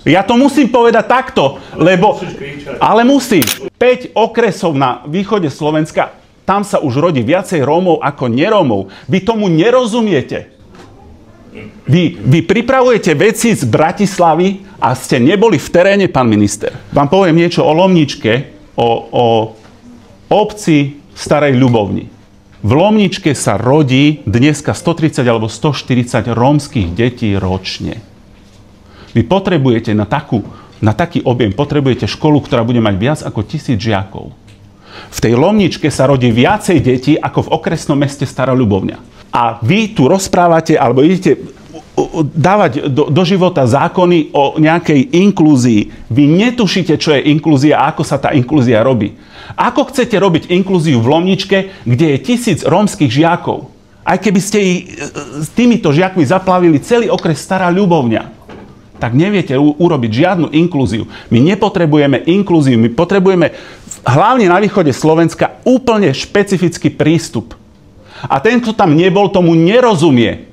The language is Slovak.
Ja to musím povedať takto, lebo... Ale musím. 5 okresov na východe Slovenska, tam sa už rodí viacej Rómov ako nerómov. Vy tomu nerozumiete. Vy pripravujete veci z Bratislavy a ste neboli v teréne, pán minister. Vám poviem niečo o Lomničke, o obci Starej Ľubovni. V Lomničke sa rodí dneska 130 alebo 140 rómskych detí ročne. Vy potrebujete na taký objem, potrebujete školu, ktorá bude mať viac ako 1000 žiakov. V tej Lomničke sa rodí viacej detí ako v okresnom meste Stará Ľubovňa. A vy tu rozprávate, alebo idete dávať do života zákony o nejakej inklúzii. Vy netušíte, čo je inklúzia a ako sa tá inklúzia robí. Ako chcete robiť inklúziu v Lomničke, kde je 1000 rómskych žiakov? Aj keby ste s týmito žiakmi zaplavili celý okres Stará Ľubovňa, tak neviete urobiť žiadnu inklúziu. My nepotrebujeme inklúziu, my potrebujeme hlavne na východe Slovenska úplne špecifický prístup. A ten, kto tam nebol, tomu nerozumie.